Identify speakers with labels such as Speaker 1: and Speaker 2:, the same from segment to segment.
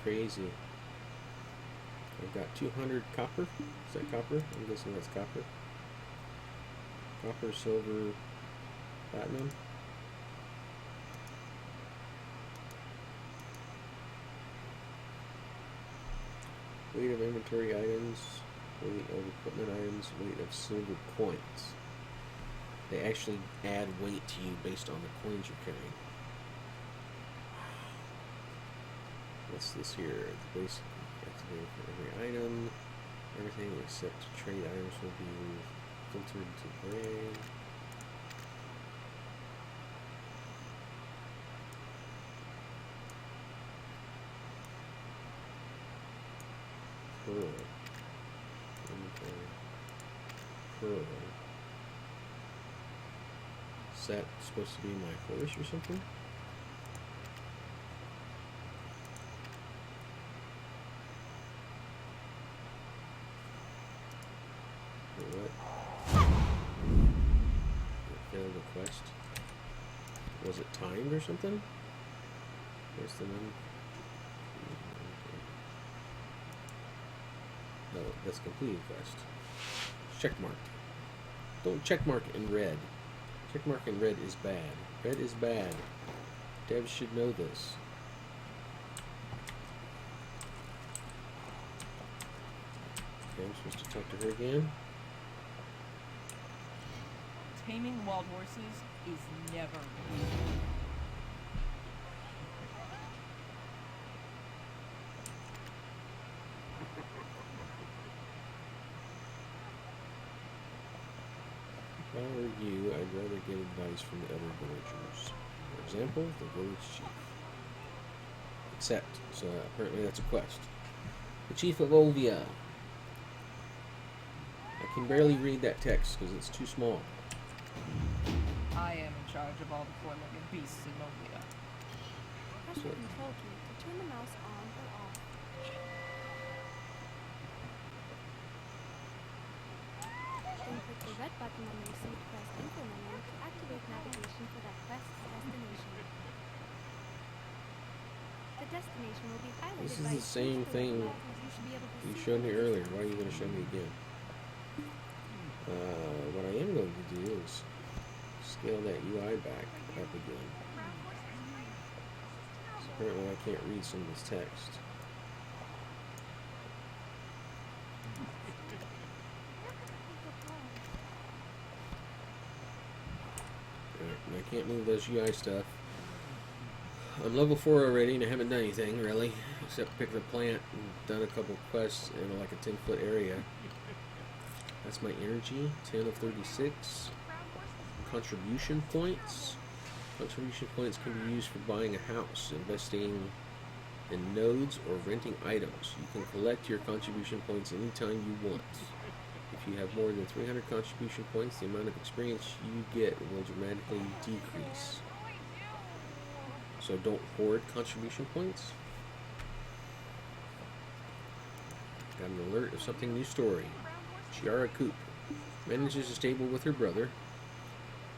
Speaker 1: crazy. I've got 200 copper. Is that copper? I'm guessing that's copper. Copper, silver, platinum. Weight of inventory items, weight of equipment items, weight of silver coins. They actually add weight to you based on the coins you're carrying. What's this here? The basic activated for every item. Everything except trade items will be filtered to gray. Pearl. Pearl. Is that supposed to be my horse or something? Or what? It failed the quest. Was it timed or something? Where's the name? No, that's completed quest. Checkmark. Don't checkmark in red. Checkmark in red is bad. Red is bad. Devs should know this. Okay, I'm supposed to talk to her again.
Speaker 2: Taming wild horses is never easy.
Speaker 1: If I were you, I'd rather get advice from the other villagers. For example, the village chief. Accept. So apparently that's a quest. The chief of Olvia. I can barely read that text because it's too small.
Speaker 2: I am in charge of all the four-legged beasts in Novia.
Speaker 3: Press the control key to turn the mouse on or off. Then click the red button on the received quest info menu to activate navigation for that quest's destination. The destination will be highlighted
Speaker 1: This is
Speaker 3: by
Speaker 1: the same thing
Speaker 3: you should be able to
Speaker 1: you
Speaker 3: see
Speaker 1: showed me
Speaker 3: the
Speaker 1: earlier. Why are you going to show me again? What I am going to do is scale that UI back up again. So apparently I can't read some of this text. And I can't move those UI stuff. I'm level 4 already and I haven't done anything really, except pick the plant and done a couple quests in like a 10-foot area. That's my energy, 10 of 36. Contribution points. Contribution points can be used for buying a house, investing in nodes, or renting items. You can collect your contribution points anytime you want. If you have more than 300 contribution points, the amount of experience you get will dramatically decrease. So don't hoard contribution points. Got an alert of something new story. Chiara Coop manages a stable with her brother,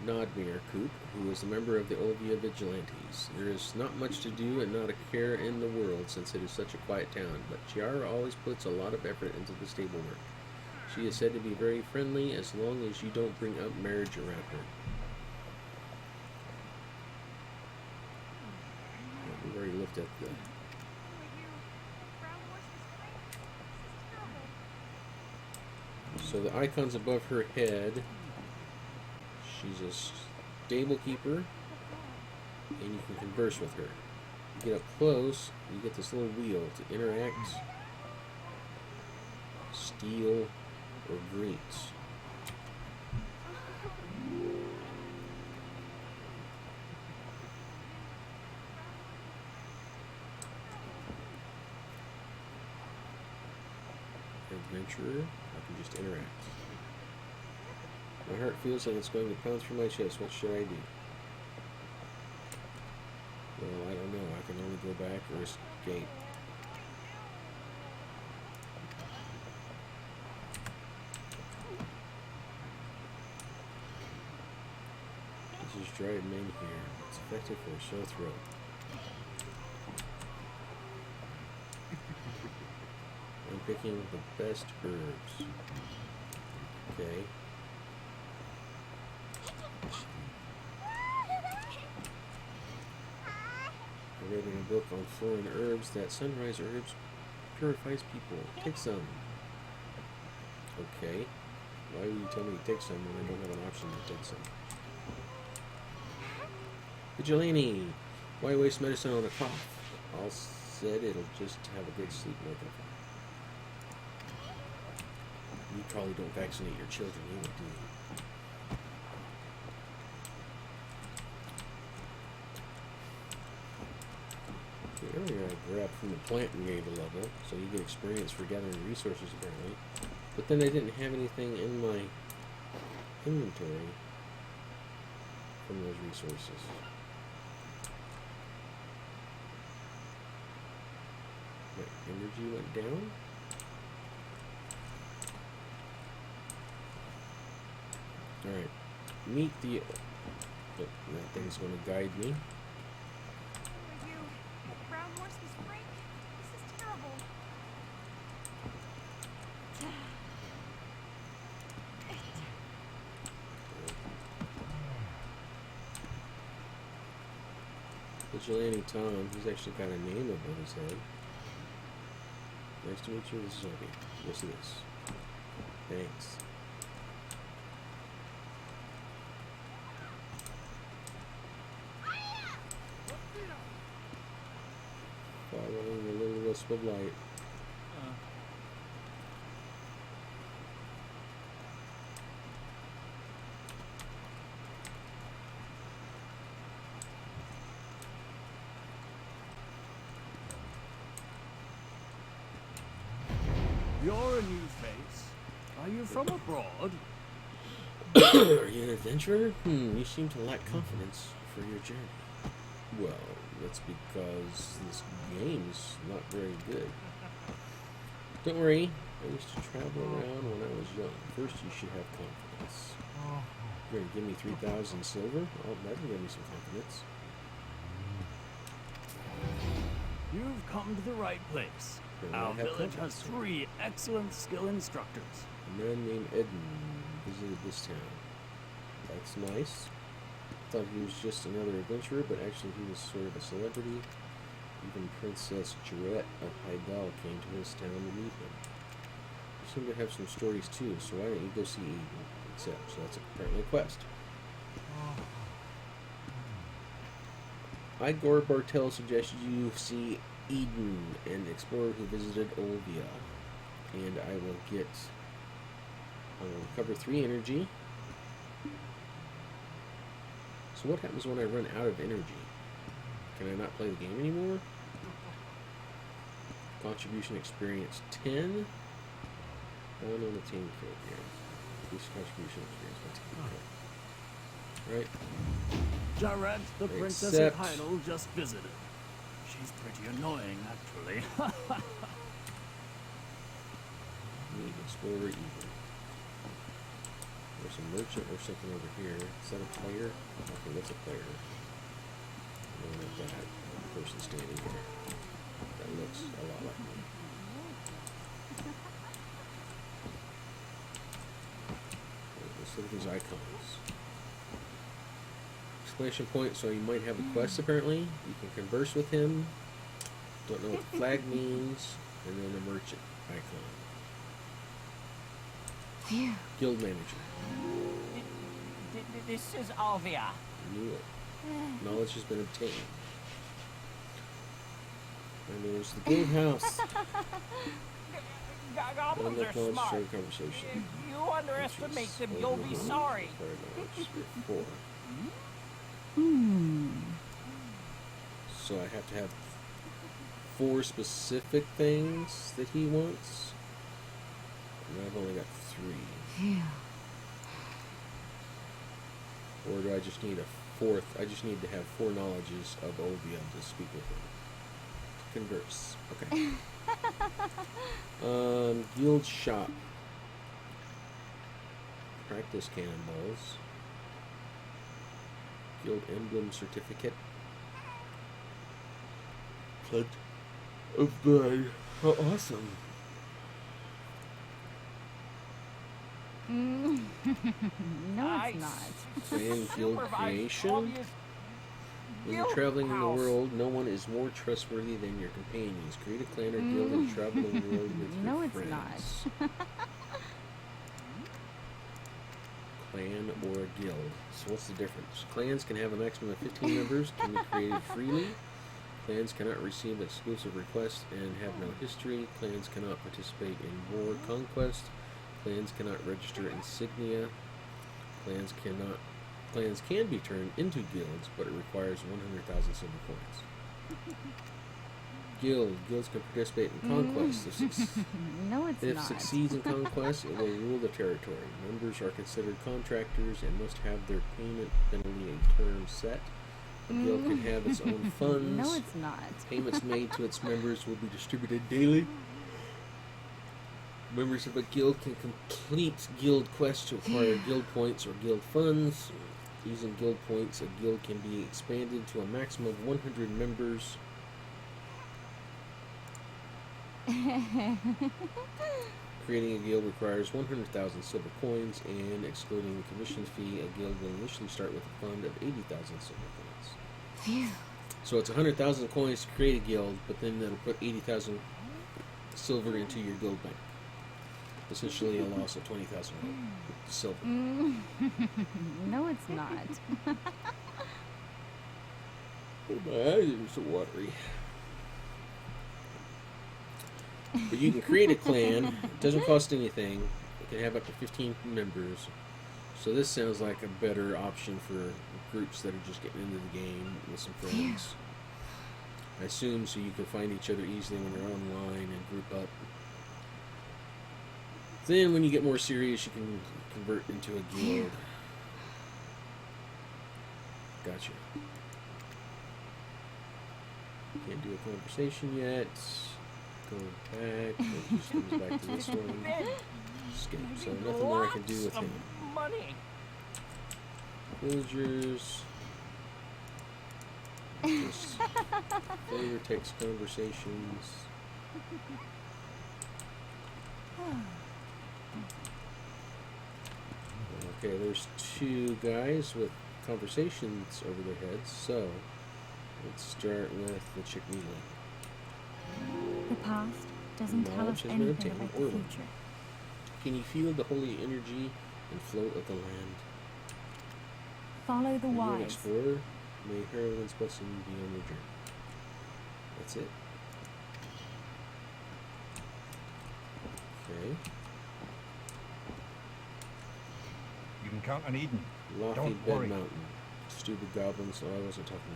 Speaker 1: Nodmir Coop, who is a member of the Olvia Vigilantes. There is not much to do and not a care in the world since it is such a quiet town, but Chiara always puts a lot of effort into the stable work. She is said to be very friendly as long as you don't bring up marriage around her. We've already looked at the... So the icon's above her head. She's a stable keeper, and you can converse with her. You get up close, you get this little wheel to interact, steal, or greet. Adventurer, I can just interact. My heart feels like it's going to pounce through my chest. What should I do? Well, I don't know. I can only go back or escape. This is dried men here. It's effective for a sore throat. picking the best herbs. Okay. I read in a book on foreign herbs that sunrise herbs purifies people. Take some. Okay. Why would you tell me to take some when I don't have an option to take some? Vigilante! Why waste medicine on a cough? All said it'll just have a good sleep maker. You probably don't vaccinate your children either, do you? The area I grabbed from the plant and gave a level, so you get experience for gathering resources apparently. But then I didn't have anything in my inventory from those resources. My energy went down? Alright. Meet the... Oh, that thing's going to guide me.
Speaker 4: Who are you? Brown horse was break? This is terrible.
Speaker 1: Vigilante Tom, he's actually got a name above his head. Nice to meet you, this is Obi. Yes, it is. Thanks. Following the little wisp of light.
Speaker 5: You're a new face. Are you from abroad?
Speaker 1: Are you an adventurer? You seem to lack confidence for your journey. Well, that's because this game's not very good. Don't worry, I used to travel around when I was young. First, you should have confidence. You're gonna give me 3,000 silver? Oh, that'll give me some confidence.
Speaker 5: You've come to the right place.
Speaker 1: Then I
Speaker 5: Our
Speaker 1: have
Speaker 5: village has
Speaker 1: confidence.
Speaker 5: 3 excellent skill instructors.
Speaker 1: A man named Eden visited this town. That's nice. Thought he was just another adventurer, but actually he was sort of a celebrity. Even Princess Jarette of Hydal came to his town to meet him. You seem to have some stories too, so why don't you go see Eden? Except, so that's apparently a quest. Igor Bartel suggested you see Eden, an explorer who visited Olvia. And I will recover 3 energy. So what happens when I run out of energy? Can I not play the game anymore? Contribution experience 10. 1 on the team code here. Increase contribution experience by 10. Right?
Speaker 5: Jarette, the princess of Hyrule, just visited. She's pretty annoying, actually.
Speaker 1: Meet Explorer Eden. There's a merchant or something over here. Is that a player? Okay, that's a player. No, not that. The person standing there. That looks a lot like me. Let's look at these icons. Exclamation point, so you might have a quest apparently. You can converse with him. Don't know what the flag means. And then a merchant icon.
Speaker 4: Phew.
Speaker 1: Guild manager.
Speaker 6: This is Alvia.
Speaker 1: Knew it. Knowledge has been obtained. I manage the gatehouse.
Speaker 6: Goblins
Speaker 1: One
Speaker 6: are
Speaker 1: knowledge
Speaker 6: smart.
Speaker 1: share conversation.
Speaker 6: If you underestimate them, you'll be sorry.
Speaker 1: Four. So I have to have 4 specific things that he wants. And I've only got 3.
Speaker 4: Phew.
Speaker 1: Or do I just need a 4th? I just need to have 4 knowledges of Olvia to speak with him. To converse. Okay. Guild shop. Practice cannonballs. Guild emblem certificate. Pledge of blood. How awesome.
Speaker 7: No, it's not.
Speaker 1: Clan guild creation.
Speaker 6: Obvious
Speaker 1: When you're
Speaker 6: guild
Speaker 1: traveling in the
Speaker 6: house.
Speaker 1: world, no one is more trustworthy than your companions. Create a clan or guild and travel the world with your
Speaker 7: No, it's
Speaker 1: friends.
Speaker 7: not.
Speaker 1: Clan or a guild. So what's the difference? Clans can have a maximum of 15 members, can be created freely. Clans cannot receive exclusive requests and have no history. Clans cannot participate in war conquest. Clans cannot register insignia. Clans can be turned into guilds, but it requires 100,000 silver coins. Guilds can participate in conquest.
Speaker 7: No, it's
Speaker 1: If
Speaker 7: not.
Speaker 1: succeeds in conquest, it will rule the territory. Members are considered contractors and must have their payment penalty a term set. A guild can have its own funds.
Speaker 7: No, it's not.
Speaker 1: Payments made to its members will be distributed daily. Members of a guild can complete guild quests to acquire guild points or guild funds. Using guild points, a guild can be expanded to a maximum of 100 members. Creating a guild requires 100,000 silver coins, and excluding the commission fee, a guild will initially start with a fund of 80,000 silver coins.
Speaker 7: Phew.
Speaker 1: So it's 100,000 coins to create a guild, but then it'll put 80,000 silver into your guild bank. Essentially a loss of 20,000 silver.
Speaker 7: No, it's not.
Speaker 1: My eyes are so watery. But you can create a clan. It doesn't cost anything. It can have up to 15 members. So this sounds like a better option for groups that are just getting into the game with some friends. I assume so you can find each other easily when you're online and group up. Then when you get more serious, you can convert into a guild. Gotcha. Can't do a conversation yet. Go back. It just comes back to this one. Escape. So nothing more I can do with
Speaker 6: Lots
Speaker 1: him.
Speaker 6: of money.
Speaker 1: Villagers. Just flavor text conversations. Okay, there's two guys with conversations over their heads, so let's start with the chick needling.
Speaker 8: The past doesn't tell
Speaker 1: Knowledge
Speaker 8: us
Speaker 1: has been
Speaker 8: anything
Speaker 1: obtained.
Speaker 8: about the
Speaker 1: Order.
Speaker 8: future.
Speaker 1: Can you feel the holy energy and float of the land?
Speaker 8: Follow the
Speaker 1: Are you an
Speaker 8: wise.
Speaker 1: explorer? May heroine's blessing be on your journey. That's it. Okay.
Speaker 9: You can count on Eden.
Speaker 1: Lofty
Speaker 9: Don't
Speaker 1: Bed
Speaker 9: worry.
Speaker 1: Mountain. Stupid goblins. Oh, I wasn't talking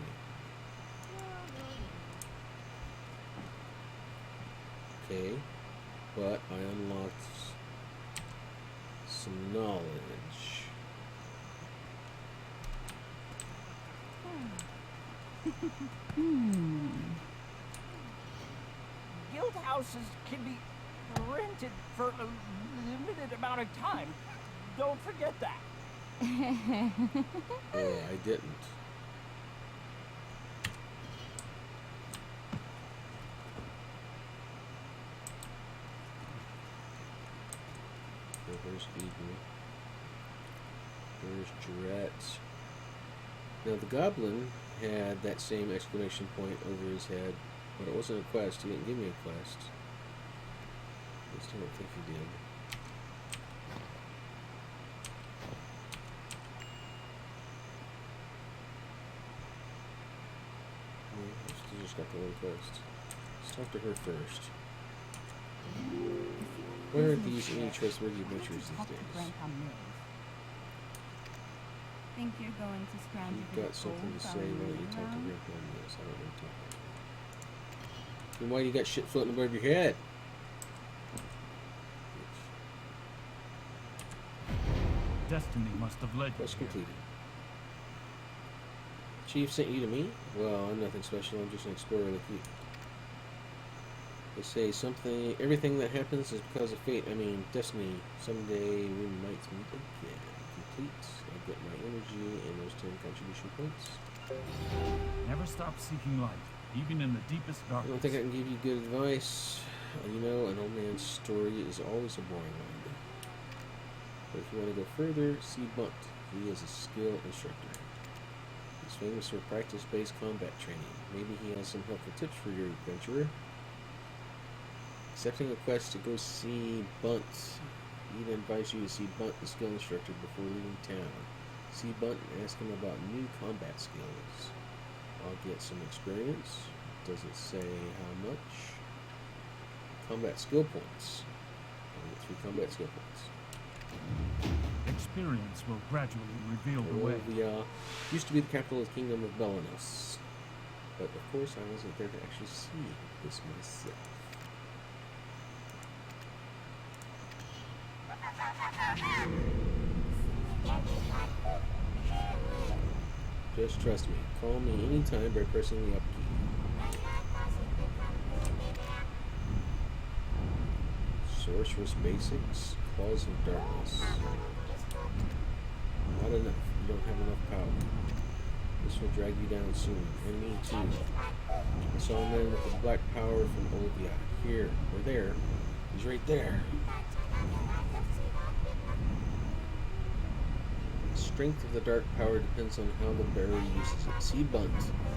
Speaker 1: to you. Okay. But I unlocked some knowledge.
Speaker 6: Guild houses can be rented for a limited amount of time. Don't forget that.
Speaker 1: Oh, I didn't. So there's Eden. There's Jarrett. Now the goblin had that same exclamation point over his head, but it wasn't a quest. He didn't give me a quest. At least I don't think he did. She just got the one quest. Let's talk to her first. Where are these any trustworthy adventures these days?
Speaker 8: Think you're going to scrounge
Speaker 1: You've
Speaker 8: for
Speaker 1: got
Speaker 8: the
Speaker 1: something
Speaker 8: gold
Speaker 1: to say,
Speaker 8: while
Speaker 1: why don't you
Speaker 8: you're
Speaker 1: talk to
Speaker 8: around?
Speaker 1: Grandpa? Yes, I don't want to talk about it. Then why do you got shit floating above your head?
Speaker 5: Destiny must have led you
Speaker 1: Quest
Speaker 5: here.
Speaker 1: completed. Chief sent you to me? Well, I'm nothing special, I'm just an explorer like you. They say something, everything that happens is because of fate. I mean, destiny. Someday we might meet again. Complete. I get my energy and those 10 contribution points.
Speaker 5: Never stop seeking light, even in the deepest
Speaker 1: I
Speaker 5: darkness.
Speaker 1: don't think I can give you good advice. You know, an old man's story is always a boring one. But if you want to go further, see Bunt. He is a skill instructor. He's famous for practice-based combat training. Maybe he has some helpful tips for your adventurer. Accepting a quest to go see Bunt. He'd advise you to see Bunt, the skill instructor, before leaving town. See Bunt and ask him about new combat skills. I'll get some experience. Doesn't say how much. Combat skill points. I'll get 3 combat skill points.
Speaker 5: Experience will gradually reveal the way.
Speaker 1: Olivia used to be the capital of the kingdom of Belanos. But of course I wasn't there to actually see this myself. Just trust me. Call me anytime by pressing the up key. Sorceress Basics. Claws of Darkness. Not enough. You don't have enough power. This will drag you down soon. And me too. I saw a man with the black power from Olivia. Here. Or there. He's right there. The strength of the dark power depends on how the bearer uses it. See Bunt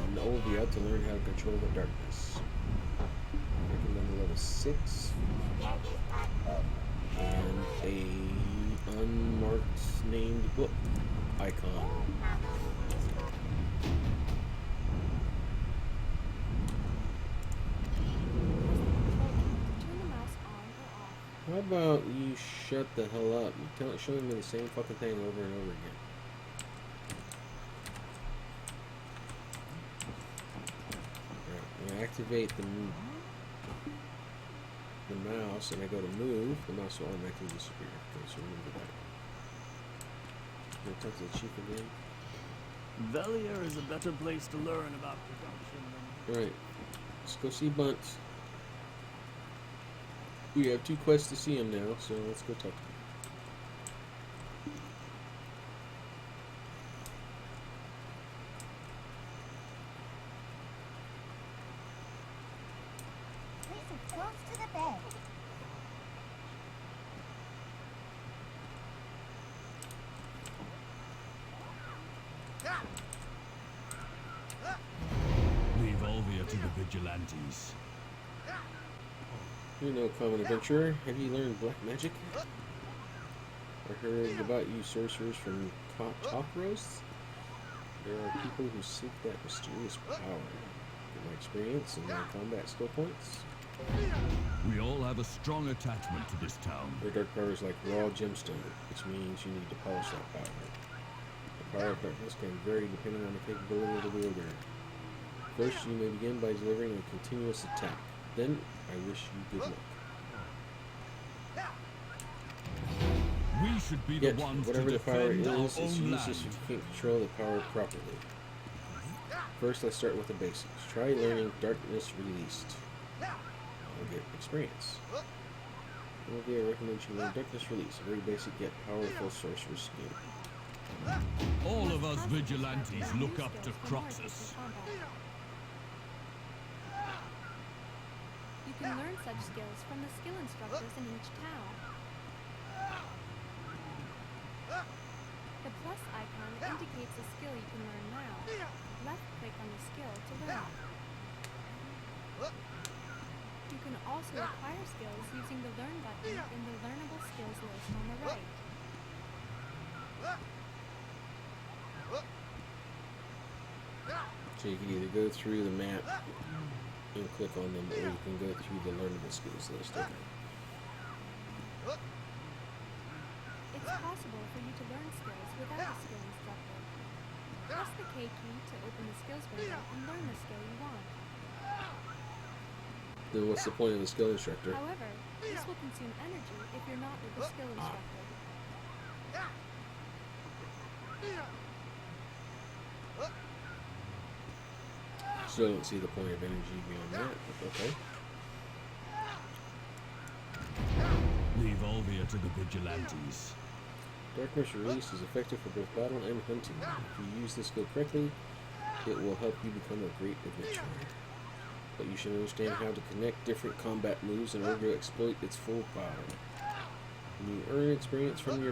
Speaker 1: and Olivia to learn how to control the darkness. Recommend level 6. And a unmarked named book icon.
Speaker 3: Turn the mouse on or off.
Speaker 1: How about you shut the hell up? You can't show me the same fucking thing over and over again. Alright, when I activate the mouse and I go to move, the mouse will automatically disappear. Okay, so remember that. Can I talk to the chief again?
Speaker 5: Velia is a better place to learn about production than...
Speaker 1: Alright, let's go see Bunt. We have 2 quests to see him now, so let's go talk to him.
Speaker 4: Close to the bed.
Speaker 5: Leave Olvia to the vigilantes.
Speaker 1: You're no common adventurer. Have you learned black magic? I heard about you sorcerers from Cockroast. There are people who seek that mysterious power. Get my experience and my combat skill points.
Speaker 5: We all have a strong attachment to this town.
Speaker 1: Their dark power is like raw gemstone, which means you need to polish that power. The power of darkness can vary depending on the capability of the wielder. First, you may begin by delivering a continuous attack. Then, I wish you good luck.
Speaker 5: We should be the ones to
Speaker 1: whatever the power
Speaker 5: defend our
Speaker 1: is, it's
Speaker 5: own
Speaker 1: useless
Speaker 5: land.
Speaker 1: if you can't control the power properly. First, let's start with the basics. Try learning Darkness Released. I'll get experience. Olivia recommends you learn Darkness Release, a very basic yet powerful sorcerer's skill.
Speaker 5: All of us vigilantes look up to Croxus.
Speaker 3: You can learn such skills from the skill instructors in each town. The plus icon indicates a skill you can learn now. Left-click on the skill to learn. You can also acquire skills using the Learn button in the Learnable Skills list on the right.
Speaker 1: So you can either go through the map and click on them, or you can go through the learnable skills list. Okay.
Speaker 3: It's possible for you to learn skills without a skill instructor. Press the K key to open the skills window and learn the skill you want.
Speaker 1: Then what's the point of the skill instructor?
Speaker 3: However, this will consume energy if you're not with the skill instructor.
Speaker 1: Still don't see the point of energy beyond that, but okay.
Speaker 5: Leave Olvia to the vigilantes.
Speaker 1: Darkness Release is effective for both battle and hunting. If you use this skill correctly, it will help you become a great adventurer. But you should understand how to connect different combat moves in order to exploit its full power. When you earn experience from your